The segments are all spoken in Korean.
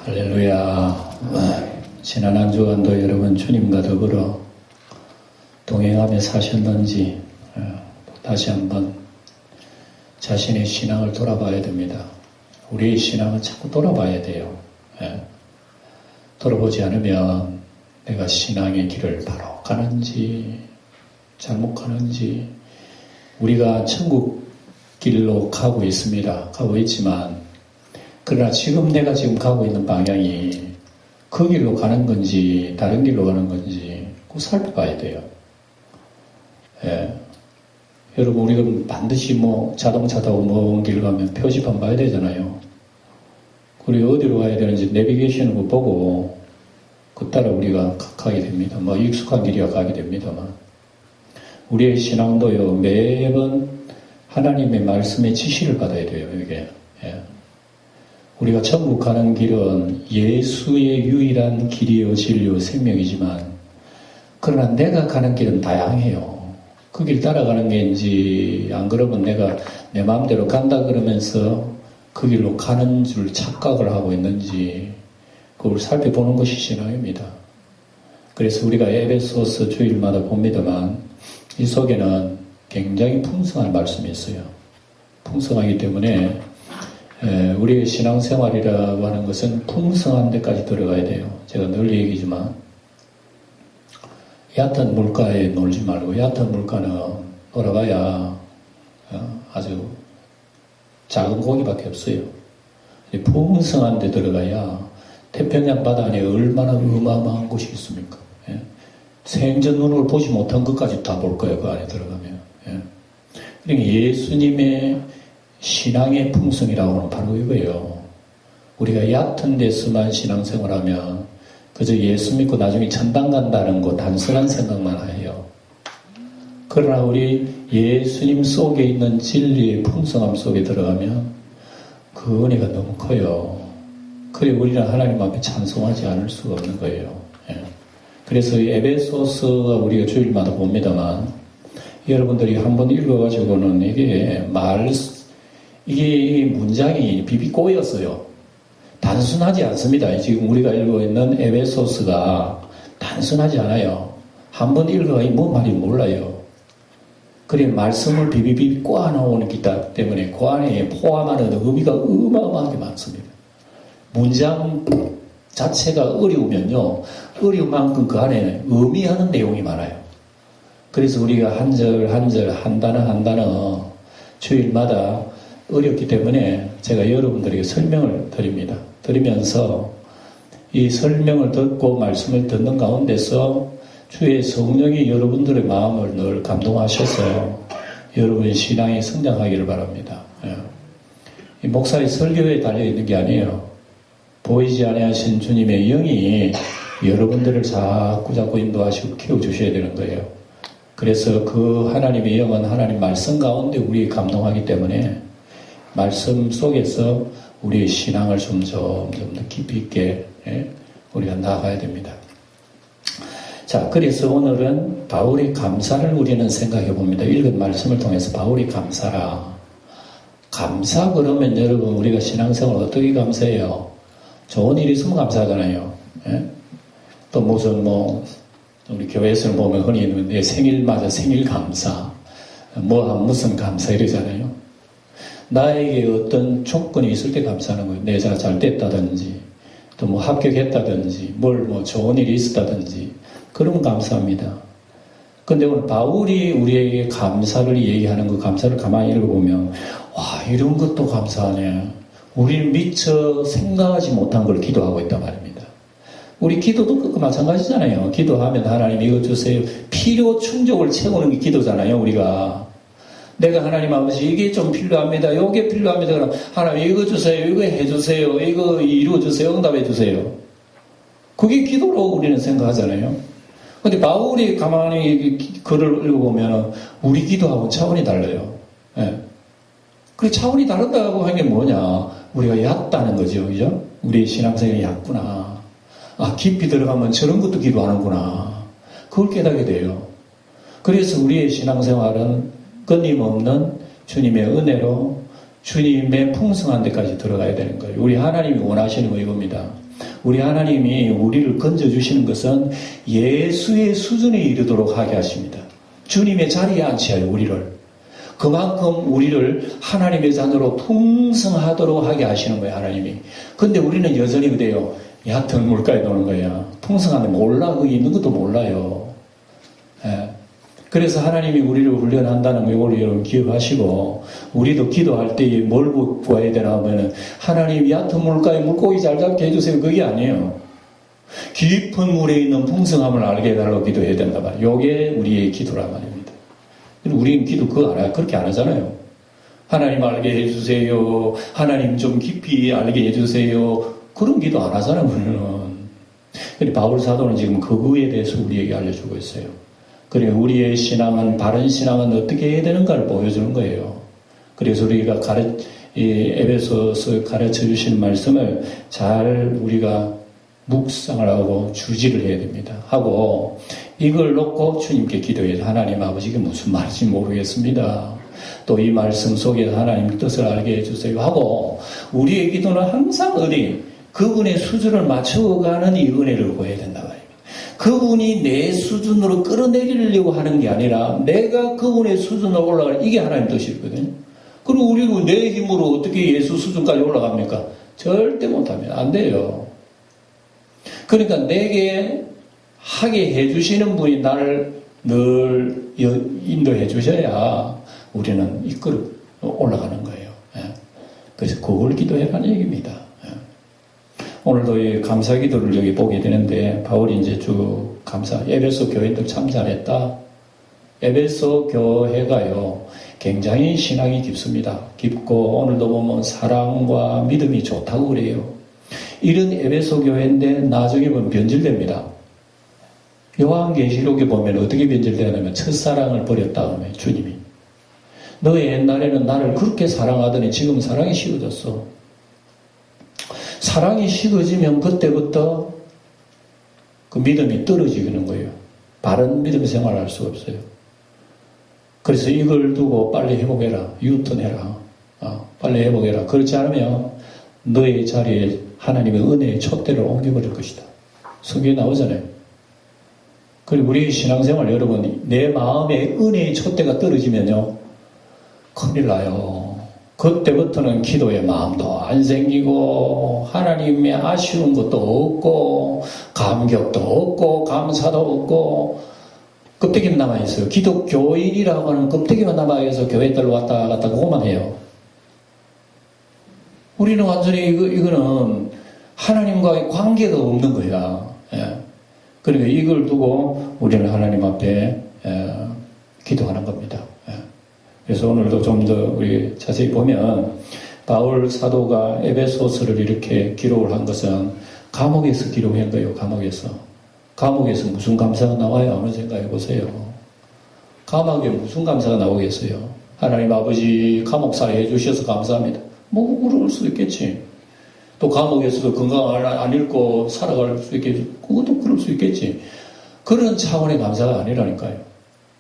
할렐루야. 지난 한 주간도 여러분 주님과 더불어 동행하며 사셨는지 다시 한번 자신의 신앙을 돌아봐야 됩니다. 우리의 신앙은 자꾸 돌아봐야 돼요. 돌아보지 않으면 내가 신앙의 길을 바로 가는지 잘못 가는지, 우리가 천국 길로 가고 있습니다. 가고 있지만 그러나 내가 지금 가고 있는 방향이 그 길로 가는 건지 다른 길로 가는 건지 꼭 살펴봐야 돼요. 여러분, 우리가 반드시 자동차 타고 먼 길 가면 표지판 봐야 되잖아요. 그리고 어디로 가야 되는지 내비게이션을 보고 그 따라 우리가 가게 됩니다. 익숙한 길이야 가게 됩니다만, 우리의 신앙도요, 매번 하나님의 말씀의 지시를 받아야 돼요. 이게 우리가 천국 가는 길은 예수의 유일한 길이요 진리요 생명이지만, 그러나 내가 가는 길은 다양해요. 그 길 따라가는 게인지, 안 그러면 내가 내 마음대로 간다 그러면서 그 길로 가는 줄 착각을 하고 있는지, 그걸 살펴보는 것이 신앙입니다. 그래서 우리가 에베소서 주일마다 봅니다만, 이 속에는 굉장히 풍성한 말씀이 있어요. 풍성하기 때문에 우리의 신앙생활이라고 하는 것은 풍성한 데까지 들어가야 돼요. 제가 늘 얘기지만, 얕은 물가에 놀지 말고, 얕은 물가는 돌아가야 아주 작은 고기밖에 없어요. 풍성한 데 들어가야, 태평양 바다 안에 얼마나 어마어마한 곳이 있습니까? 생전 눈으로 보지 못한 것까지 다 볼 거예요, 그 안에 들어가면. 그러니까 예수님의 신앙의 풍성이라고 하는 바로 이거예요. 우리가 얕은 데서만 신앙생활하면 그저 예수 믿고 나중에 천당 간다는 거 단순한 생각만 해요. 그러나 우리 예수님 속에 있는 진리의 풍성함 속에 들어가면 그 은혜가 너무 커요. 그래 우리는 하나님 앞에 찬송하지 않을 수가 없는 거예요. 그래서 에베소서가 우리가 주일마다 봅니다만, 여러분들이 한번 읽어가지고는 이게 문장이 비비 꼬였어요. 단순하지 않습니다. 지금 우리가 읽고 있는 에베소서가 단순하지 않아요. 한번 읽어야 뭔 말인지 몰라요. 그래 말씀을 비비비 꼬아놓은 기 때문에 그 안에 포함하는 의미가 어마어마하게 많습니다. 문장 자체가 어려우면요, 어려운 만큼 그 안에 의미하는 내용이 많아요. 그래서 우리가 한 절 한 절, 한 단어 한 단어 주일마다 어렵기 때문에 제가 여러분들에게 설명을 드립니다. 드리면서 이 설명을 듣고 말씀을 듣는 가운데서 주의 성령이 여러분들의 마음을 늘 감동하셔서 여러분의 신앙이 성장하기를 바랍니다. 이 목사의 설교에 달려있는 게 아니에요. 보이지 아니하신 주님의 영이 여러분들을 자꾸 인도하시고 키워주셔야 되는 거예요. 그래서 그 하나님의 영은 하나님 말씀 가운데 우리 감동하기 때문에 말씀 속에서 우리의 신앙을 점점 더 깊이 있게 우리가 나아가야 됩니다. 자, 그래서 오늘은 바울의 감사를 우리는 생각해 봅니다. 읽은 말씀을 통해서 바울의 감사라. 감사 그러면 여러분, 우리가 신앙생활 어떻게 감사해요? 좋은 일이 있으면 감사하잖아요. 또 무슨 우리 교회에서 보면 흔히 내 생일마다 생일 감사, 무슨 감사 이러잖아요. 나에게 어떤 조건이 있을 때 감사하는 거예요. 내가 잘 됐다든지, 또 합격했다든지, 좋은 일이 있었다든지, 그러면 감사합니다. 근데 오늘 바울이 우리에게 감사를 얘기하는 그 감사를 가만히 읽어보면, 와, 이런 것도 감사하네. 우리는 미처 생각하지 못한 걸 기도하고 있단 말입니다. 우리 기도도 그거 마찬가지잖아요. 기도하면 하나님 이거 주세요. 필요 충족을 채우는 게 기도잖아요, 우리가. 내가 하나님 아버지 이게 좀 필요합니다. 이게 필요합니다. 그럼 하나님 이거 주세요. 이거 해주세요. 이거 이루어주세요. 응답해주세요. 그게 기도로 우리는 생각하잖아요. 근데 바울이 가만히 글을 읽어보면 우리 기도하고 차원이 달라요. 그 차원이 다르다고 하는 게 뭐냐? 우리가 얕다는 거죠. 그죠? 우리의 신앙생활이 얕구나. 깊이 들어가면 저런 것도 기도하는구나. 그걸 깨닫게 돼요. 그래서 우리의 신앙생활은 끊임없는 주님의 은혜로 주님의 풍성한 데까지 들어가야 되는 거예요. 우리 하나님이 원하시는 거 이겁니다. 우리 하나님이 우리를 건져주시는 것은 예수의 수준에 이르도록 하게 하십니다. 주님의 자리에 앉혀요, 우리를. 그만큼 우리를 하나님의 자녀로 풍성하도록 하게 하시는 거예요, 하나님이. 근데 우리는 여전히 그래요. 얕은 물가에 노는 거야. 풍성한데 몰라. 거기 있는 것도 몰라요. 예. 그래서 하나님이 우리를 훈련한다는 거 이걸 여러분 기억하시고, 우리도 기도할 때에 뭘 구해야 되나 하면은, 하나님 얕은 물가에 물고기 잘 잡게 해주세요. 그게 아니에요. 깊은 물에 있는 풍성함을 알게 해달라고 기도해야 된다 말이에요. 요게 우리의 기도란 말입니다. 우리는 기도 그거 안 해요. 그렇게 안 하잖아요. 하나님 알게 해주세요. 하나님 좀 깊이 알게 해주세요. 그런 기도 안 하잖아요, 우리는. 바울 사도는 지금 그거에 대해서 우리에게 알려주고 있어요. 그리고 우리의 신앙은, 바른 신앙은 어떻게 해야 되는가를 보여주는 거예요. 그래서 우리가 에베소서 가르쳐 주시는 말씀을 잘 우리가 묵상을 하고 주지를 해야 됩니다. 하고 이걸 놓고 주님께 기도해서 하나님 아버지가 무슨 말인지 모르겠습니다. 또 이 말씀 속에서 하나님 뜻을 알게 해주세요 하고 우리의 기도는 항상 어디 그분의 수준을 맞춰가는 이 은혜를 구해야 된다 말입니다. 그분이 내 수준으로 끌어내리려고 하는 게 아니라 내가 그분의 수준으로 올라가는 이게 하나님 뜻이거든요. 그리고 우리가 내 힘으로 어떻게 예수 수준까지 올라갑니까? 절대 못합니다. 안 돼요. 그러니까 내게 하게 해주시는 분이 나를 늘 인도해 주셔야 우리는 이끌어 올라가는 거예요. 그래서 그걸 기도해라는 얘기입니다. 오늘도 이 감사 기도를 여기 보게 되는데 바울이 이제 쭉 감사, 에베소 교인들 참 잘했다. 에베소 교회가요 굉장히 신앙이 깊습니다. 깊고 오늘도 보면 사랑과 믿음이 좋다고 그래요. 이런 에베소 교회인데 나중에 보면 변질됩니다. 요한계시록에 보면 어떻게 변질되냐면 첫사랑을 버렸다 하면 주님이 너 옛날에는 나를 그렇게 사랑하더니 지금 사랑이 식어졌어. 사랑이 식어지면 그때부터 그 믿음이 떨어지는 거예요. 바른 믿음 생활을 할 수가 없어요. 그래서 이걸 두고 빨리 회복해라. 유턴해라. 빨리 회복해라. 그렇지 않으면 너의 자리에 하나님의 은혜의 촛대를 옮겨버릴 것이다. 성경에 나오잖아요. 그리고 우리 신앙생활 여러분 내 마음에 은혜의 촛대가 떨어지면요 큰일 나요. 그때부터는 기도의 마음도 안 생기고 하나님의 아쉬운 것도 없고 감격도 없고 감사도 없고 껍데기만 남아있어요. 기독교인이라고 하는 껍데기만 남아있어서 교회들 왔다 갔다 그것만 해요. 우리는 완전히 이거는 하나님과의 관계가 없는 거야. 그러니까 이걸 두고 우리는 하나님 앞에 기도하는 겁니다. 그래서 오늘도 좀 더 우리 자세히 보면 바울 사도가 에베소서를 이렇게 기록을 한 것은 감옥에서 기록한 거예요. 감옥에서 무슨 감사가 나와요? 한번 생각해 보세요. 감옥에 무슨 감사가 나오겠어요? 하나님 아버지 감옥살이 해주셔서 감사합니다. 뭐 그럴 수도 있겠지. 또 감옥에서도 건강 안 잃고 살아갈 수 있겠지. 그것도 그럴 수 있겠지. 그런 차원의 감사가 아니라니까요.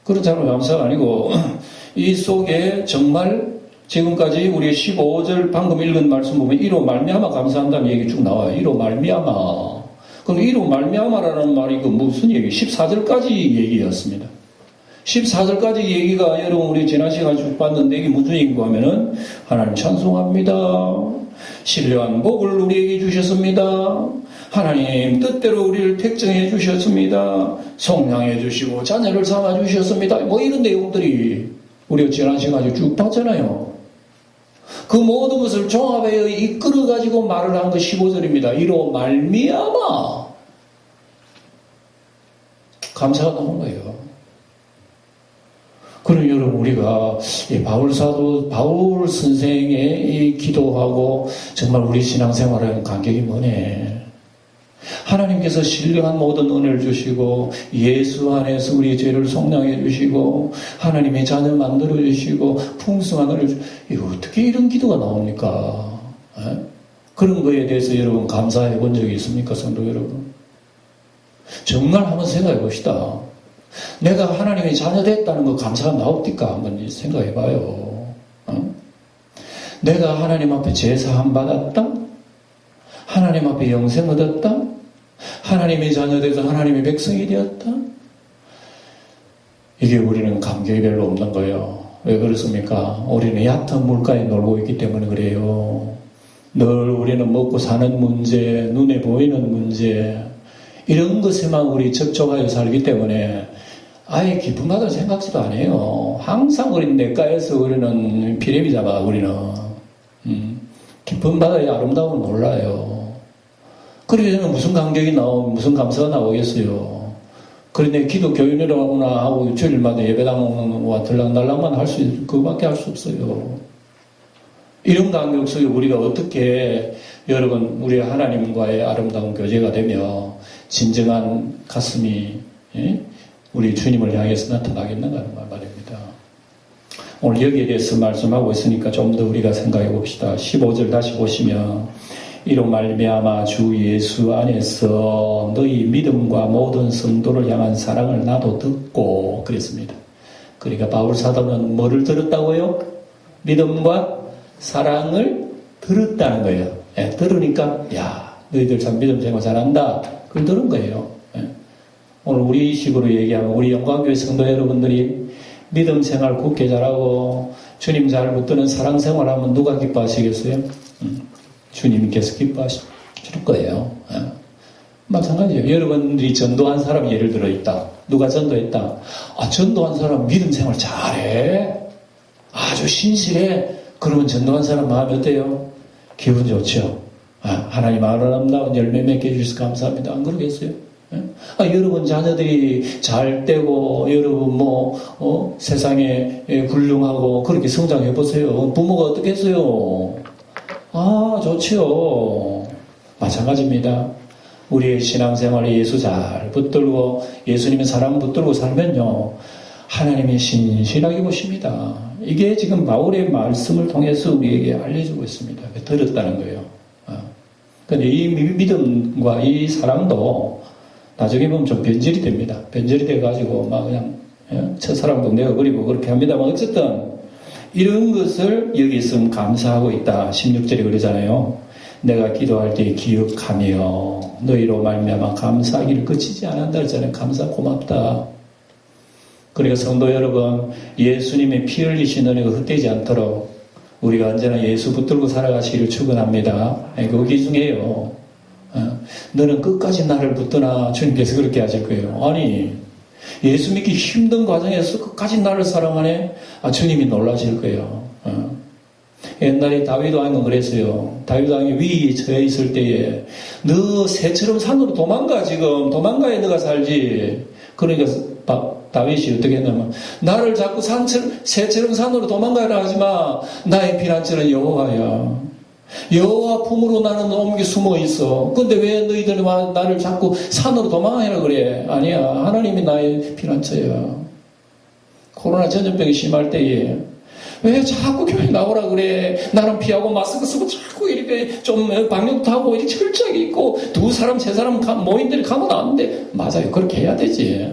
그런 차원의 감사가 아니고 이 속에 정말 지금까지 우리 15절 방금 읽은 말씀 보면 이로 말미암아 감사한다는 얘기 쭉 나와요. 이로 말미암아. 그럼 이로 말미암아라는 말이 그 무슨 얘기? 14절까지 얘기였습니다. 14절까지 얘기가 여러분 우리 지난 시간 쭉 봤는데 이게 무슨 얘기고 하면은 하나님 찬송합니다. 신령한 복을 우리에게 주셨습니다. 하나님 뜻대로 우리를 택정해 주셨습니다. 성량해 주시고 자녀를 삼아 주셨습니다. 뭐 이런 내용들이 우리가 지난 시간에 쭉 봤잖아요. 그 모든 것을 종합하여 이끌어가지고 말을 한 거 15절입니다. 이로 말미암아 감사가 나온 거예요. 그럼 여러분 우리가 바울 사도 바울 선생의 이 기도하고 정말 우리 신앙생활하는 간격이 뭐네. 하나님께서 신령한 모든 은혜를 주시고 예수 안에서 우리의 죄를 속량해 주시고 하나님의 자녀 만들어 주시고 풍성한 은혜를 이거 어떻게 이런 기도가 나옵니까? 그런 거에 대해서 여러분 감사해 본 적이 있습니까? 성도 여러분 정말 한번 생각해 봅시다. 내가 하나님의 자녀 됐다는 거 감사가 나옵니까? 한번 생각해 봐요. 내가 하나님 앞에 제사함 받았다? 하나님 앞에 영생 얻었다? 하나님의 자녀 돼서 하나님의 백성이 되었다? 이게 우리는 감격이 별로 없는 거예요. 왜 그렇습니까? 우리는 얕은 물가에 놀고 있기 때문에 그래요. 늘 우리는 먹고 사는 문제, 눈에 보이는 문제, 이런 것에만 우리 접촉하여 살기 때문에 아예 기쁨 받을 생각지도 안 해요. 항상 우리 내과에서 우리는 피레미 잡아, 우리는. 기쁨 받아야 아름다움을 몰라요. 그래서 무슨 감격이 나오고 무슨 감사가 나오겠어요. 그런데 기도 교인이라고나 하고 주일마다 예배당과 들락날락만 할 수 있을 그거밖에 할 수 없어요. 이런 감격 속에 우리가 어떻게 여러분 우리 하나님과의 아름다운 교제가 되며 진정한 가슴이 우리 주님을 향해서 나타나겠는가 하는 말입니다. 오늘 여기에 대해서 말씀하고 있으니까 좀 더 우리가 생각해 봅시다. 15절 다시 보시면 이로 말미암아 주 예수 안에서 너희 믿음과 모든 성도를 향한 사랑을 나도 듣고 그랬습니다. 그러니까 바울 사도는 뭐를 들었다고요? 믿음과 사랑을 들었다는 거예요. 예, 들으니까 야 너희들 참 믿음 생활 잘한다. 그걸 들은 거예요. 예. 오늘 우리 식으로 얘기하면 우리 영광교회 성도 여러분들이 믿음 생활 굳게 잘하고 주님 잘 붙드는 사랑 생활하면 누가 기뻐하시겠어요? 주님께서 기뻐하실 거예요. 예. 마찬가지예요. 여러분들이 전도한 사람이 예를 들어 있다. 누가 전도했다. 아, 전도한 사람 믿음 생활 잘해. 아주 신실해. 그러면 전도한 사람 마음이 어때요? 기분 좋죠. 아, 하나님 아름다운 열매 맺게 해주셔서 감사합니다. 안 그러겠어요? 예? 아, 여러분 자녀들이 잘 되고 여러분 세상에 훌륭하고 그렇게 성장해 보세요. 부모가 어떻게 했어요? 아, 좋지요. 마찬가지입니다. 우리의 신앙생활에 예수 잘 붙들고 예수님의 사랑 붙들고 살면요 하나님이 신실하게 보십니다. 이게 지금 바울의 말씀을 통해서 우리에게 알려주고 있습니다. 들었다는 거예요. 근데 이 믿음과 이 사랑도 나중에 보면 좀 변질이 됩니다. 변질이 돼가지고 막 그냥 첫사랑도 내가 그리고 그렇게 합니다만 어쨌든 이런 것을 여기 있으면 감사하고 있다. 16절에 그러잖아요. 내가 기도할 때 기억하며 너희로 말미암아 감사하기를 그치지 않았다 그랬잖아요. 감사 고맙다. 그러니까 성도 여러분 예수님의 피 흘리신 은혜가 헛되지 않도록 우리가 언제나 예수 붙들고 살아가시기를 축원합니다. 그게 중요해요. 너는 끝까지 나를 붙드나 주님께서 그렇게 하실 거예요. 아니 예수 믿기 힘든 과정에서 끝까지 나를 사랑하네? 아, 주님이 놀라실 거예요. 옛날에 다윗 왕은 그랬어요. 다윗 왕이 위기에 처해 있을 때에 너 새처럼 산으로 도망가 지금 도망가야 너가 살지. 그러니까 다윗이 어떻게 했냐면 나를 자꾸 새처럼 산으로 도망가라 하지마. 나의 피난처는 여호와야. 여호와 품으로 나는 옮겨 숨어 있어. 근데 왜 너희들이 나를 자꾸 산으로 도망가라 그래? 아니야. 하나님이 나의 피난처야. 코로나 전염병이 심할 때에 왜 자꾸 교회 나오라 그래? 나는 피하고 마스크 쓰고 자꾸 이렇게 좀 방역도 하고 이렇게 철저하게 있고 두 사람 세 사람 모임들이 가면 안 돼. 맞아요. 그렇게 해야 되지.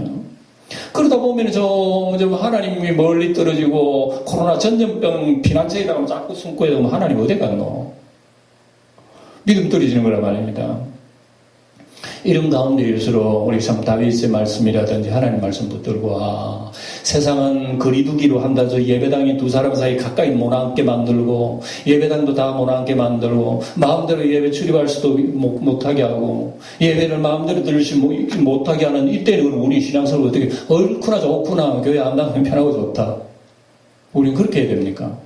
그러다 보면 좀 하나님이 멀리 떨어지고 코로나 전염병 피난처에다가 자꾸 숨고 해도 하나님 어디 갔노? 믿음 떨어지는 거란 말입니다. 이런 가운데일수록 우리 참 다윗의 말씀이라든지 하나님 말씀 붙들고 세상은 거리두기로 한다. 저 예배당이 두 사람 사이 가까이 못 앉게 만들고 예배당도 다 못 앉게 만들고 마음대로 예배 출입할 수도 못하게 하고 예배를 마음대로 들으시 못하게 하는 이때는 우리 신앙생활 어떻게 옳구나 좋구나 교회 안 나가면 편하고 좋다. 우리는 그렇게 해야 됩니까?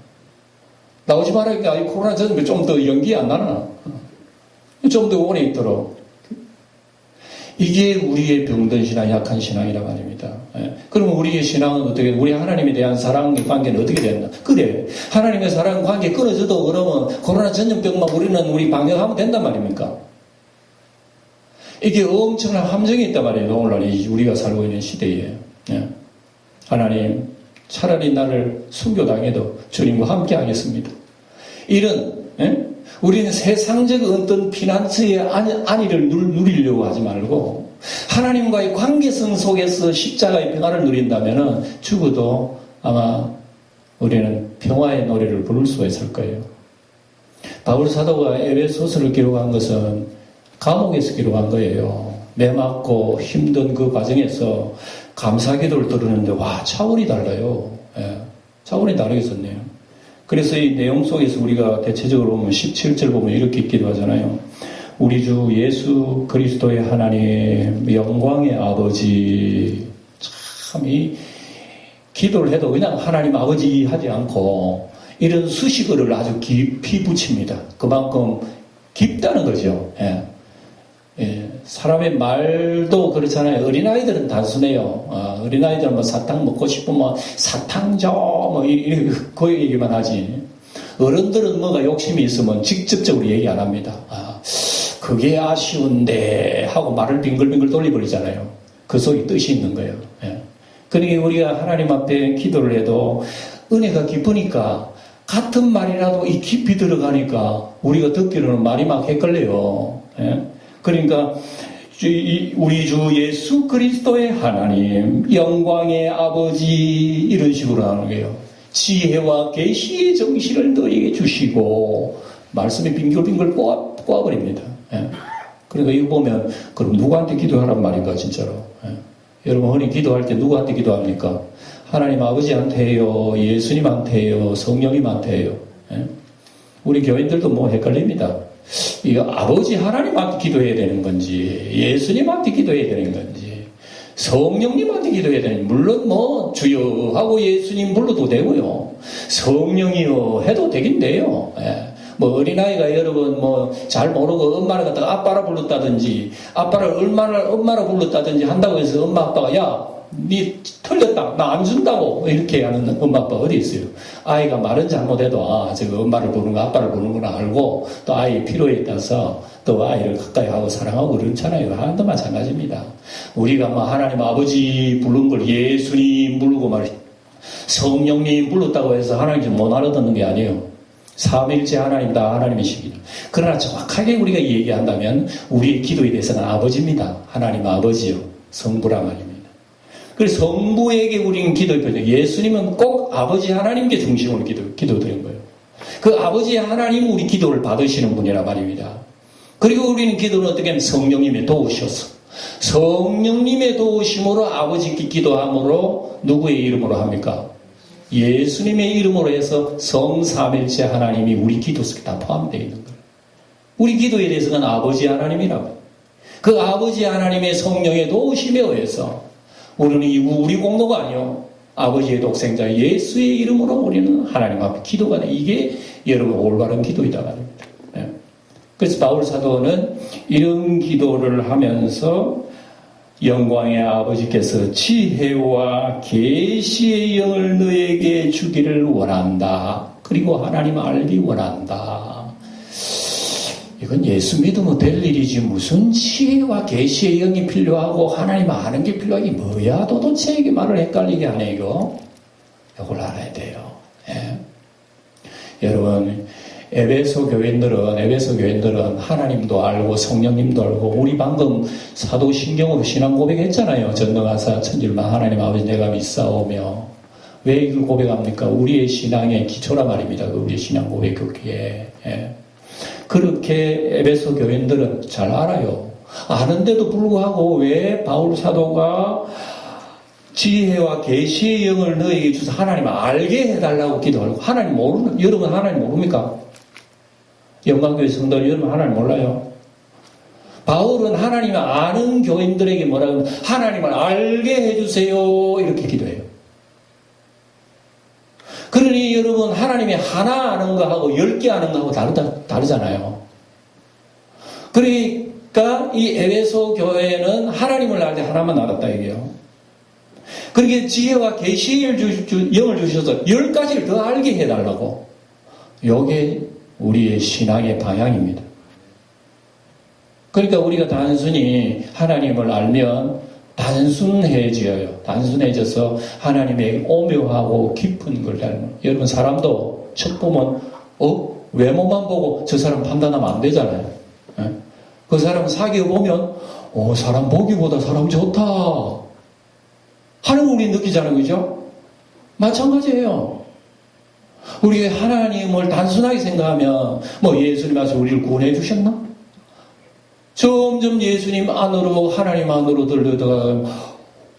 나오지 말라니까 코로나 전에 좀 더 연기 안 나나? 좀 더 오래 있도록. 이게 우리의 병든 신앙, 약한 신앙이라 말입니다. 그러면 우리의 신앙은 어떻게, 우리 하나님에 대한 사랑의 관계는 어떻게 됐나? 그래. 하나님의 사랑 관계 끊어져도 그러면 코로나 전염병만 우리 방역하면 된단 말입니까? 이게 엄청난 함정이 있단 말이에요. 오늘날 우리가 살고 있는 시대에. 하나님, 차라리 나를 순교당해도 주님과 함께 하겠습니다. 우리는 세상적 어떤 피난처의 안위를 누리려고 하지 말고 하나님과의 관계성 속에서 십자가의 평화를 누린다면 죽어도 아마 우리는 평화의 노래를 부를 수가 있을 거예요. 바울 사도가 에베소서를 기록한 것은 감옥에서 기록한 거예요. 매 맞고 힘든 그 과정에서 감사 기도를 들었는데 와, 차원이 달라요. 예, 차원이 다르게 썼네요. 그래서 이 내용 속에서 우리가 대체적으로 보면 17절 보면 이렇게 기도하잖아요. 우리 주 예수 그리스도의 하나님 영광의 아버지. 참 이 기도를 해도 그냥 하나님 아버지 하지 않고 이런 수식어를 아주 깊이 붙입니다. 그만큼 깊다는 거죠. 예. 예. 사람의 말도 그렇잖아요. 어린아이들은 단순해요. 어린아이들은 뭐 사탕 먹고 싶으면 사탕 줘, 그 얘기만 하지. 어른들은 뭐가 욕심이 있으면 직접적으로 얘기 안 합니다. 그게 아쉬운데 하고 말을 빙글빙글 돌려버리잖아요. 그 속에 뜻이 있는 거예요. 예. 그러니까 우리가 하나님 앞에 기도를 해도 은혜가 깊으니까 같은 말이라도 이 깊이 들어가니까 우리가 듣기로는 말이 막 헷갈려요. 예? 그러니까 우리 주 예수 그리스도의 하나님 영광의 아버지 이런 식으로 하는 거예요. 지혜와 계시의 정신을 너에게 주시고 말씀이 빙글빙글 꼬아버립니다. 예? 그러니까 이거 보면 그럼 누구한테 기도하란 말인가 진짜로. 예? 여러분 흔히 기도할 때 누구한테 기도합니까? 하나님 아버지한테 해요? 예수님한테 해요? 성령님한테 해요? 예? 우리 교인들도 뭐 헷갈립니다. 이거 아버지 하나님한테 기도해야 되는 건지 예수님한테 기도해야 되는 건지 성령님한테 기도해야 되는 건지 물론 뭐 주여 하고 예수님 불러도 되고요. 성령이요 해도 되긴 돼요. 예. 뭐 어린아이가 여러분 뭐 잘 모르고 엄마를 갖다가 아빠라 불렀다든지 아빠를 얼마나 엄마라 불렀다든지 한다고 해서 엄마 아빠가 야 니 틀렸다 나 안 준다고 이렇게 하는 엄마 아빠 어디 있어요. 아이가 말은 잘못해도 저거 엄마를 부르는 거 아빠를 부르는구나 알고 또 아이의 필요에 따라서 또 아이를 가까이 하고 사랑하고 그렇잖아요. 하나도 마찬가지입니다. 우리가 뭐 하나님 아버지 부른 걸 예수님 부르고 말이죠. 성령님 불렀다고 해서 하나님 좀 못 알아듣는 게 아니에요. 삼일째 하나님 다 하나님이십니다. 그러나 정확하게 우리가 얘기한다면 우리의 기도에 대해서는 아버지입니다. 하나님 아버지요. 성부라 말입니다. 그래서 성부에게 우리는 기도했거든요. 예수님은 꼭 아버지 하나님께 중심으로 기도드린 거예요. 그 아버지 하나님 우리 기도를 받으시는 분이라 말입니다. 그리고 우리는 기도는 어떻게 하면 성령님의 도우셔서 성령님의 도우심으로 아버지께 기도함으로 누구의 이름으로 합니까? 예수님의 이름으로 해서 성삼일체 하나님이 우리 기도 속에 다 포함되어 있는 거예요. 우리 기도에 대해서는 아버지 하나님이라고. 그 아버지 하나님의 성령의 도우심에 의해서 우리는 우리 공로가 아니요. 아버지의 독생자 예수의 이름으로 우리는 하나님 앞에 기도가 돼. 이게 여러분 올바른 기도이다 말입니다. 네. 그래서 바울 사도는 이런 기도를 하면서 영광의 아버지께서 지혜와 계시의 영을 너에게 주기를 원한다. 그리고 하나님 알기 원한다. 이건 예수 믿으면 될 일이지 무슨 지혜와 계시의 영이 필요하고 하나님 아는 게 필요하기 뭐야 도대체 이게 말을 헷갈리게 하네 이거. 이걸 알아야 돼요. 예. 여러분 에베소 교인들은 하나님도 알고 성령님도 알고 우리 방금 사도신경으로 신앙 고백했잖아요. 전능하사 천지만 하나님 아버지 내가 믿사오며 왜 이걸 고백합니까? 우리의 신앙의 기초라 말입니다. 우리의 신앙 고백 교기에. 예. 그렇게 에베소 교인들은 잘 알아요. 아는데도 불구하고 왜 바울 사도가 지혜와 계시의 영을 너에게 주서 하나님 알게 해달라고 기도하고 하나님 모르는 여러분 하나님 모릅니까? 영광교회 성도 여러분 하나님 몰라요? 바울은 하나님을 아는 교인들에게 뭐라고 하면 하나님을 알게 해주세요 이렇게 기도해요. 그러니 여러분 하나님이 하나 아는 거하고 10개 아는 거하고 다르잖아요. 그러니까 이 에베소 교회는 하나님을 알 때 하나만 알았다 이게요. 그렇게 지혜와 계시를 영을 주셔서 10가지를 더 알게 해달라고. 이게 우리의 신앙의 방향입니다. 그러니까 우리가 단순히 하나님을 알면 단순해져서 하나님의 오묘하고 깊은 걸 닮는. 여러분 사람도 첫 보면 외모만 보고 저 사람 판단하면 안 되잖아요. 예? 그 사람 사귀어 보면 사람 보기보다 사람 좋다 하는 거 우리 느끼잖아요. 그죠? 마찬가지예요. 우리 하나님을 단순하게 생각하면 뭐 예수님 와서 우리를 구원해 주셨나? 점점 예수님 안으로 하나님 안으로 들려다가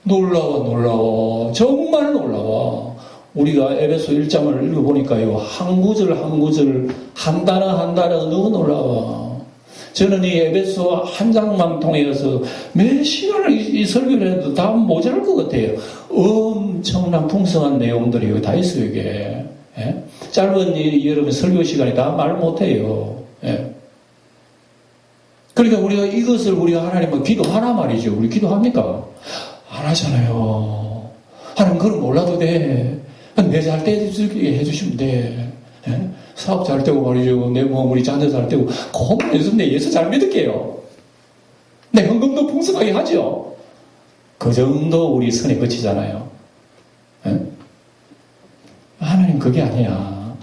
놀라워 정말 놀라워. 우리가 에베소 1장을 읽어보니까요 한 구절 한 구절 한 단어 너무 놀라워. 저는 이 에베소 한 장만 통해서 몇 시간을 이 설교를 해도 다 모자랄 것 같아요. 엄청난 풍성한 내용들이 여기 다 있어요 이게. 예? 짧은 여러분 설교 시간에 다 말 못해요. 예? 그러니까 우리가 이것을 우리가 하나님은 기도하나 말이죠. 우리 기도합니까? 안 하잖아요. 하나님 그건 몰라도 돼. 내 잘 때 해주시면 돼. 예? 사업 잘 되고 말이죠. 내 우리 자녀 잘 되고 그것만 해주면 돼. 예수 잘 믿을게요. 내 헌금도 풍성하게 하죠. 그 정도 우리 선에 그치잖아요. 예? 하나님 그게 아니야.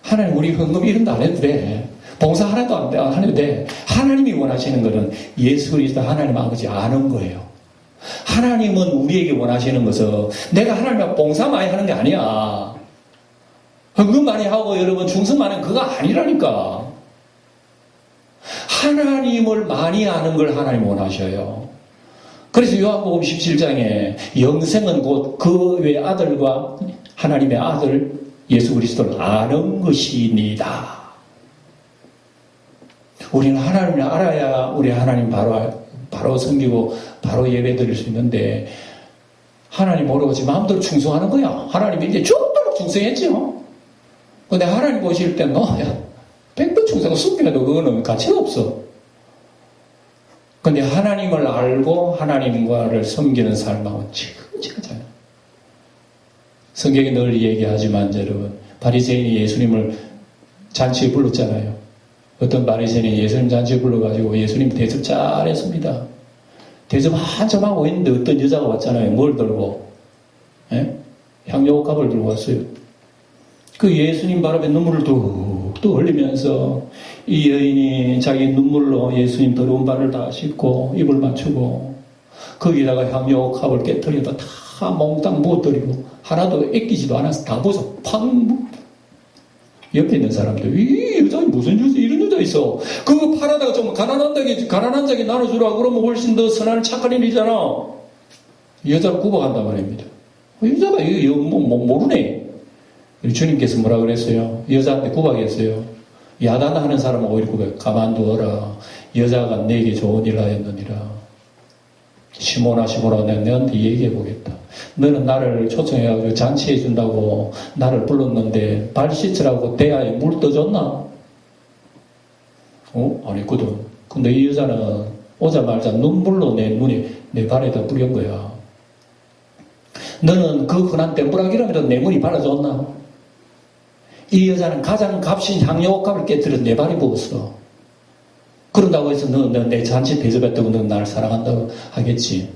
하나님 우리 헌금 이런 거 안 해도 돼. 봉사 하나도 안 해도 돼. 하나님이 원하시는 것은 예수 그리스도 하나님 아버지 아는 거예요. 하나님은 우리에게 원하시는 것은 내가 하나님과 봉사 많이 하는 게 아니야. 헌금 많이 하고 여러분 충성 많이 하는 그거 아니라니까. 하나님을 많이 아는 걸 하나님 원하셔요. 그래서 요한복음 17장에 영생은 곧 그 외 아들과 하나님의 아들 예수 그리스도를 아는 것이니이다. 우리는 하나님을 알아야 우리 하나님 바로 섬기고 바로 예배 드릴 수 있는데 하나님 모르고 마음대로 충성하는 거야. 하나님이 이제 죽도록 충성했죠. 근데 하나님 보실 때 야 100번 충성하고 숙기라도 그거는 가치가 없어. 근데 하나님을 알고 하나님과를 섬기는 삶하고는 지긋지긋해요. 성경이 늘 얘기하지만 여러분 바리새인이 예수님을 잔치에 불렀잖아요. 어떤 바리새인이 예수님 잔치에 불러가지고 예수님 대접 잘했습니다. 대접 한참 하고 있는데 어떤 여자가 왔잖아요. 뭘 들고? 예? 향료값을 들고 왔어요. 그 예수님 바람에 눈물을 뚝뚝 흘리면서 이 여인이 자기 눈물로 예수님 더러운 발을 다 씻고 입을 맞추고 거기다가 향료값을 깨뜨려서 다 몽땅 부어뜨리고 하나도 애끼지도 않아서 다 부숴서 팡. 옆에 있는 사람들 이 여자는 무슨 여자 이런 여자 있어. 그거 팔아다가 좀 가난한 자에게 나눠주라. 그러면 훨씬 더 선한 착한 일이잖아. 여자를 구박한단 말입니다. 여자가 이거 모르네. 주님께서 뭐라 그랬어요? 여자한테 구박했어요. 야단하는 사람은 오히려 구박. 가만두어라. 여자가 내게 좋은 일을 하였느니라. 시몬아 내가 너한테 얘기해보겠다. 너는 나를 초청해가지고 잔치해준다고 나를 불렀는데 발 씻으라고 대야에 물 떠줬나? 안 했거든. 근데 이 여자는 오자마자 눈물로 내 발에다 뿌린 거야. 너는 그 흔한 땜부라기라도 내 머리 발라줬나? 이 여자는 가장 값인 향료값을 깨뜨려서 내 발에 부었어. 그런다고 해서 너 내 잔치 대접했다고 너 나를 사랑한다고 하겠지.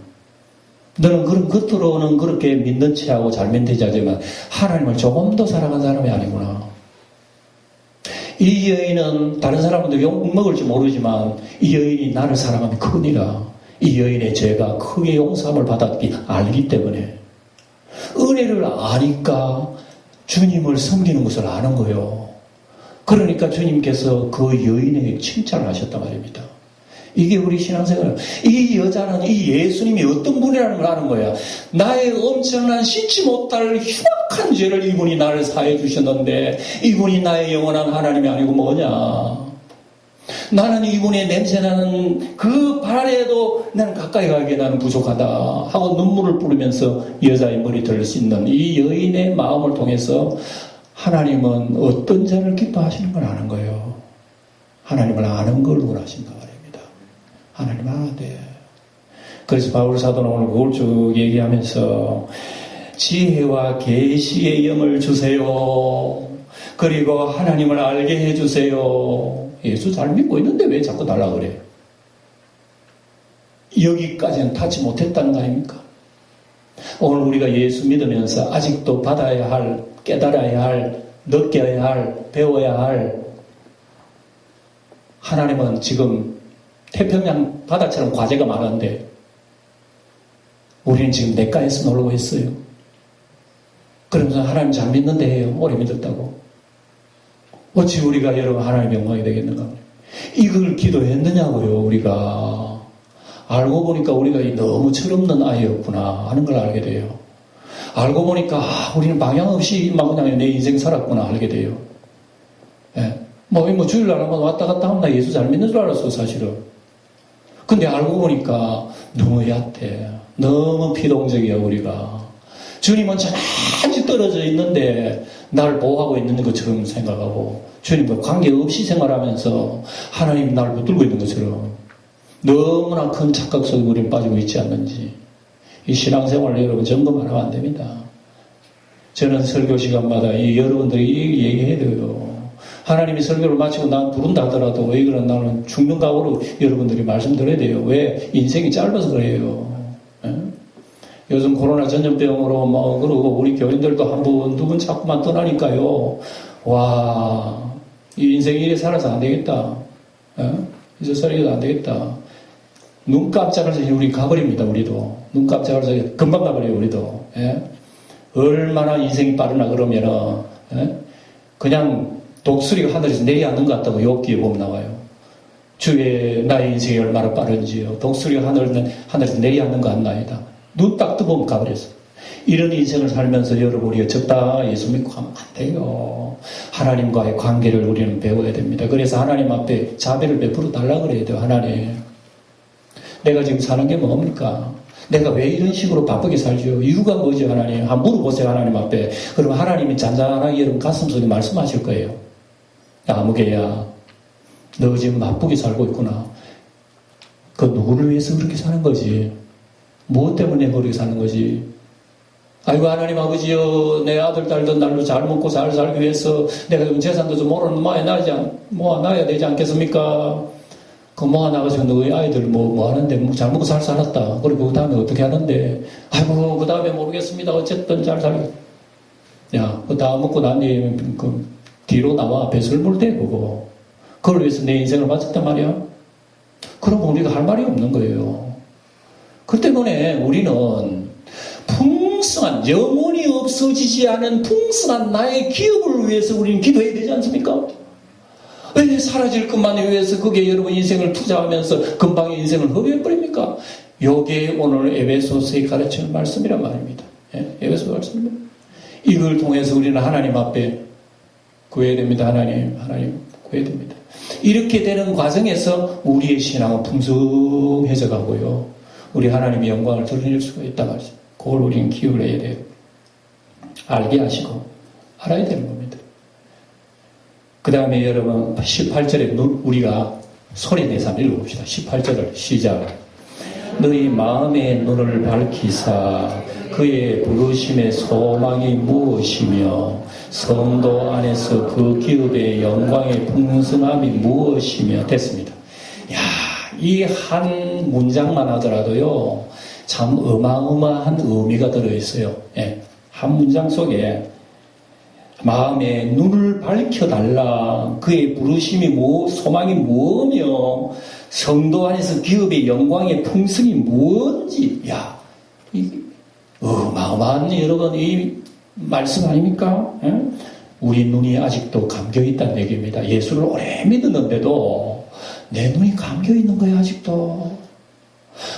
너는 그런 겉으로는 그렇게 믿는 체하고 잘 믿는 자지만 하나님을 조금 더 사랑한 사람이 아니구나. 이 여인은 다른 사람들도 욕 먹을지 모르지만 이 여인이 나를 사랑하면 큰일이라. 이 여인의 죄가 크게 용서함을 받았기 알기 때문에 은혜를 아니까 주님을 섬기는 것을 아는 거예요. 그러니까 주님께서 그 여인에게 칭찬을 하셨단 말입니다. 이게 우리 신앙생활. 이 여자는 이 예수님이 어떤 분이라는 걸 아는 거야. 나의 엄청난 씻지 못할 흉악한 죄를 이분이 나를 사해 주셨는데 이분이 나의 영원한 하나님이 아니고 뭐냐. 나는 이분의 냄새나는 그 발에도 나는 가까이 가기에 나는 부족하다 하고 눈물을 뿌리면서 여자의 머리털을 씻는 이 여인의 마음을 통해서 하나님은 어떤 자를 기뻐하시는 걸 아는 거예요. 하나님을 아는 걸 원하신다 말입니다. 하나님 알아야 돼. 그래서 바울 사도는 오늘 그걸 쭉 얘기하면서 지혜와 계시의 영을 주세요. 그리고 하나님을 알게 해주세요. 예수 잘 믿고 있는데 왜 자꾸 달라 그래? 여기까지는 타지 못했다는 거 아닙니까? 오늘 우리가 예수 믿으면서 아직도 받아야 할, 깨달아야 할, 느껴야 할, 배워야 할 하나님은 지금 태평양 바다처럼 과제가 많은데 우리는 지금 내과에서 놀고 있어요. 그러면서 하나님 잘 믿는데 해요. 오래 믿었다고. 어찌 우리가 여러분 하나님의 영광이 되겠는가? 이걸 기도했느냐고요, 우리가. 알고 보니까 우리가 너무 철없는 아이였구나 하는 걸 알게 돼요. 알고 보니까 우리는 방향 없이 막 그냥 내 인생 살았구나 알게 돼요. 예. 뭐 주일날 한번 왔다 갔다 하면 나 예수 잘 믿는 줄 알았어, 사실은. 근데 알고 보니까 너무 얕해. 너무 피동적이야, 우리가. 주님은 저만치 떨어져 있는데 나를 보호하고 있는 것처럼 생각하고 주님과 관계없이 생활하면서 하나님 나를 붙들고 있는 것처럼 너무나 큰 착각 속에 우리는 빠지고 있지 않는지 이 신앙생활을 여러분 점검하면 안 됩니다. 저는 설교 시간마다 여러분들이 얘기해야 돼요. 하나님이 설교를 마치고 난 부른다 하더라도 왜 그런 나는 죽는 각오로 여러분들이 말씀드려야 돼요. 왜? 인생이 짧아서 그래요. 예? 요즘 코로나 전염병으로 그러고 우리 교인들도 한 분, 두 분 자꾸만 떠나니까요. 와, 이 인생이 이래 살아서 안 되겠다. 예? 이제 살아도 안 되겠다. 눈 깜짝을 해서 우리 가버립니다, 우리도. 눈 깜짝을 해서 금방 가버려요, 우리도. 예? 얼마나 인생이 빠르나 그러면은, 예? 그냥 독수리가 하늘에서 내려앉는 것 같다고 욥기에 보면 나와요. 주의 나의 인생이 얼마나 빠른지요. 독수리가 하늘에서 내려앉는 것 같나이다. 눈 딱 뜨보면 가버렸어. 이런 인생을 살면서 여러분 우리가 적당히 예수 믿고 가면 안 돼요. 하나님과의 관계를 우리는 배워야 됩니다. 그래서 하나님 앞에 자비를 베풀어 달라 그래야 돼요. 하나님, 내가 지금 사는 게 뭡니까? 내가 왜 이런 식으로 바쁘게 살죠? 이유가 뭐죠, 하나님? 한번 물어보세요, 하나님 앞에. 그러면 하나님이 잔잔하게 여러분 가슴속에 말씀하실 거예요. 아무개야, 너 지금 바쁘게 살고 있구나. 그 누구를 위해서 그렇게 사는 거지? 무엇 때문에 그렇게 사는 거지? 아이고, 하나님 아버지요, 내 아들, 딸도 날로 잘 먹고 잘 살기 위해서 내가 좀 재산도 좀 모아놔야 되지 않겠습니까? 그 모아놔가지고 너희 아이들 뭐 하는데 잘 먹고 잘 살았다. 그리고 그 다음에 어떻게 하는데? 아이고, 그 다음에 모르겠습니다. 어쨌든 잘 살고. 야, 그 다 먹고 난 뒤에 뒤로 나와 배설물 대, 그거. 그걸 위해서 내 인생을 바쳤단 말이야? 그럼 우리가 할 말이 없는 거예요. 그 때문에 우리는 풍성한, 영원히 없어지지 않은 풍성한 나의 기업을 위해서 우리는 기도해야 되지 않습니까? 왜 사라질 것만 위해서 그게 여러분 인생을 투자하면서 금방의 인생을 허비해버립니까? 요게 오늘 에베소서의 가르치는 말씀이란 말입니다. 예? 에베소 말씀입니다. 이걸 통해서 우리는 하나님 앞에 구해야 됩니다. 하나님 구해야 됩니다. 이렇게 되는 과정에서 우리의 신앙은 풍성해져 가고요. 우리 하나님의 영광을 드러낼 수가 있다 말이죠. 그걸 우리는 기억을 해야 돼요. 알게 하시고 알아야 되는 겁니다. 그 다음에 여러분 18절에 우리가 소리내서 한번 읽어봅시다. 18절을 시작. 너희 마음의 눈을 밝히사 그의 부르심의 소망이 무엇이며 성도 안에서 그 기업의 영광의 풍성함이 무엇이며 됐습니다. 야, 이 한 문장만 하더라도요 참 어마어마한 의미가 들어있어요. 예, 한 문장 속에 마음의 눈을 밝혀달라. 그의 부르심이 소망이 뭐며 성도 안에서 기업의 영광의 풍성이 뭔지. 야, 이 어마어마한 여러분 이 말씀 아닙니까? 예? 우리 눈이 아직도 감겨있다는 얘기입니다. 예수를 오래 믿었는데도 내 눈이 감겨있는 거야 아직도.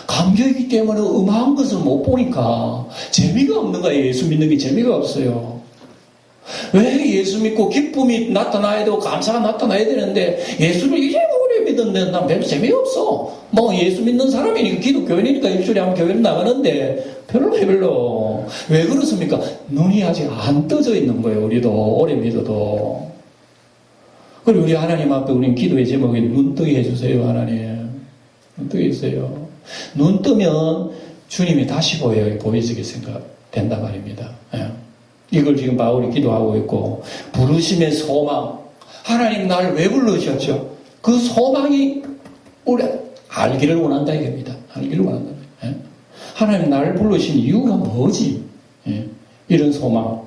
감겨있기 때문에 음한 것을 못 보니까 재미가 없는 거야. 예수 믿는 게 재미가 없어요. 왜 예수 믿고 기쁨이 나타나야 되고 감사가 나타나야 되는데 예수를 이래 오래 믿었는데 난 별로 재미가 없어. 뭐 예수 믿는 사람이니까 기독교인이니까 일주일에 한번 교회를 나가는데 별로 왜 그렇습니까? 눈이 아직 안 떠져 있는 거예요. 우리도 오래 믿어도. 그리고 우리 하나님 앞에 우리는 기도의 제목이 눈뜨게 해주세요. 하나님 눈뜨게 해주세요. 눈 뜨면 주님이 다시 보여지게 된단 말입니다. 예. 이걸 지금 바울이 기도하고 있고 부르심의 소망. 하나님 나를 왜 부르셨죠? 그 소망이 우리 알기를 원한다 이겁니다. 알기를 원한다. 예? 하나님 나를 부르신 이유가 뭐지? 예? 이런 소망.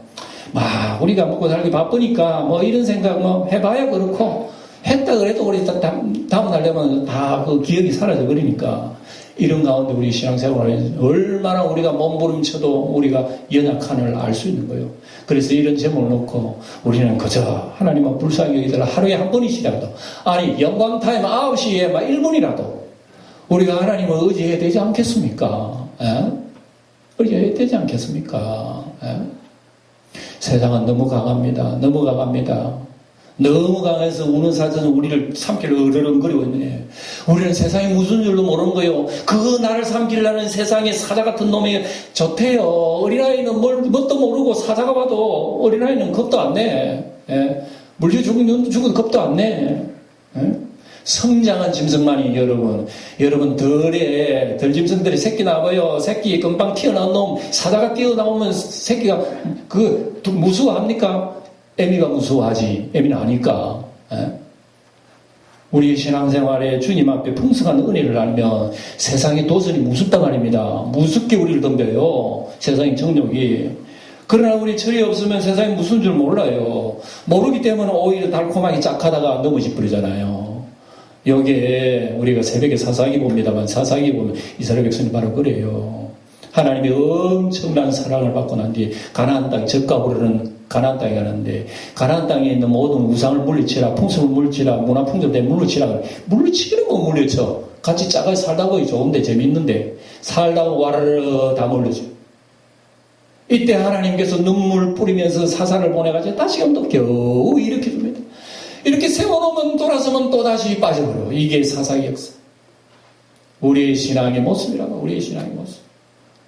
우리가 먹고 살기 바쁘니까 이런 생각 해봐야 그렇고 했다 그래도 우리 다음날 되면 다 그 기억이 사라져 버리니까 이런 가운데 우리 신앙생활에 얼마나 우리가 몸부림쳐도 우리가 연약한을 알 수 있는 거예요. 그래서 이런 제목을 놓고 우리는 그저 하나님은 불쌍히 여기더라 하루에 한 번이시라도 아니 영광타임 9시에 막 1분이라도 우리가 하나님을 의지해야 되지 않겠습니까? 에? 의지해야 되지 않겠습니까? 에? 세상은 너무 강합니다. 너무 강합니다. 너무 강해서 우는 사자는 우리를 삼키려 으르렁거리고 있네. 우리는 세상이 무슨 줄도 모르는 거예요. 그 나를 삼키려는 세상의 사자 같은 놈이 좋대요. 어린아이는 뭣도 모르고 사자가 봐도 어린아이는 겁도 안 내. 예? 물질 죽은 겁도 안 내. 예? 성장한 짐승만이 여러분 덜 짐승들이 새끼 나와요. 새끼 금방 튀어나온 놈 사자가 뛰어나오면 새끼가 무서워합니까? 애미가 무서워하지. 애미는 아니까. 에? 우리 신앙생활에 주님 앞에 풍성한 은혜를 알면 세상의 도전이 무섭단 말입니다. 무섭게 우리를 덤벼요. 세상의 정욕이. 그러나 우리 철이 없으면 세상이 무슨 줄 몰라요. 모르기 때문에 오히려 달콤하게 짝하다가 넘어져 버리잖아요. 여기에 우리가 새벽에 사사기 봅니다만 사사기 보면 이스라엘 백성이 바로 그래요. 하나님의 엄청난 사랑을 받고 난 뒤에 가나안 땅 적과 부르는 가나안 땅에 가는데 가나안 땅에 있는 모든 우상을 물리치라 풍습을 물리치라 문화풍俗에 물리치라 물리치기는 뭐 물리쳐 같이 짜가 살다 보기 좋은데 재밌는데 살다가 와르르 다 물리쳐. 이때 하나님께서 눈물 뿌리면서 사사를 보내가지고 다시금 또 겨우 이렇게 줍니다. 이렇게 세워놓으면 돌아서면 또다시 빠져버려. 이게 사사기 역사. 우리의 신앙의 모습이라고. 우리의 신앙의 모습.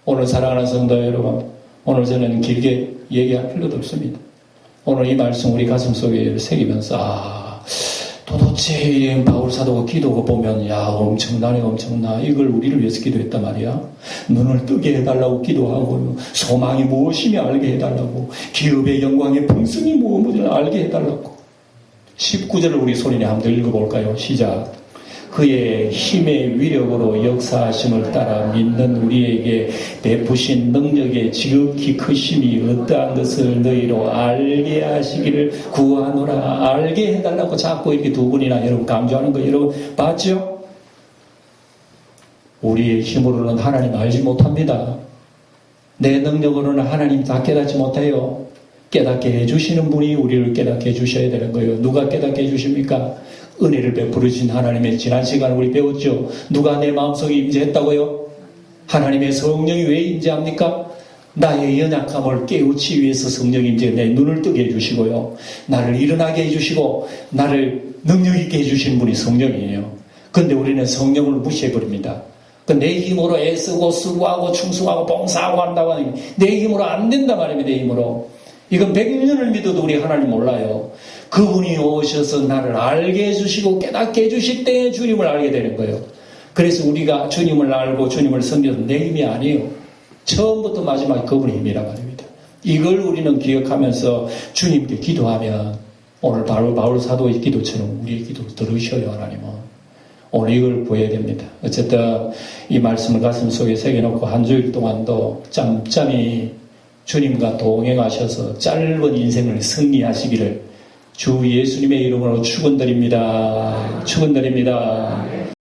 오늘 사랑하는 성도 여러분, 오늘 저는 길게 얘기할 필요도 없습니다. 오늘 이 말씀 우리 가슴 속에 새기면서 도대체 바울 사도가 기도가 보면 엄청나네 엄청나. 이걸 우리를 위해서 기도했단 말이야. 눈을 뜨게 해달라고 기도하고 소망이 무엇이며 알게 해달라고 기업의 영광의 풍성이 무엇인지 알게 해달라고 19절을 우리 소리내 한번 읽어볼까요? 시작. 그의 힘의 위력으로 역사하심을 따라 믿는 우리에게 베푸신 능력의 지극히 크심이 어떠한 것을 너희로 알게 하시기를 구하노라. 알게 해달라고 자꾸 이렇게 두 분이나 여러분 강조하는 거 여러분 봤죠? 우리의 힘으로는 하나님 알지 못합니다. 내 능력으로는 하나님 다 깨닫지 못해요. 깨닫게 해주시는 분이 우리를 깨닫게 해주셔야 되는 거예요. 누가 깨닫게 해주십니까? 은혜를 베풀으신 하나님의 지난 시간에 우리 배웠죠. 누가 내 마음속에 임재했다고요? 하나님의 성령이 왜 임재합니까? 나의 연약함을 깨우치 위해서 성령이 임재 내 눈을 뜨게 해주시고요. 나를 일어나게 해주시고 나를 능력 있게 해주신 분이 성령이에요. 그런데 우리는 성령을 무시해버립니다. 내 힘으로 애쓰고 수고하고 충성하고 봉사하고 한다고 하는 게 내 힘으로 안 된단 말입니다. 내 힘으로. 이건 100년을 믿어도 우리 하나님 몰라요. 그분이 오셔서 나를 알게 해주시고 깨닫게 해주실 때 주님을 알게 되는 거예요. 그래서 우리가 주님을 알고 주님을 섬겨도 내 힘이 아니에요. 처음부터 마지막 그분의 힘이란 말입니다. 이걸 우리는 기억하면서 주님께 기도하면 오늘 바울 사도의 기도처럼 우리의 기도 들으셔요. 하나님은. 오늘 이걸 보여야 됩니다. 어쨌든 이 말씀을 가슴 속에 새겨놓고 한 주일 동안도 짬짬이 주님과 동행하셔서 짧은 인생을 승리하시기를 주 예수님의 이름으로 축원드립니다. 축원드립니다.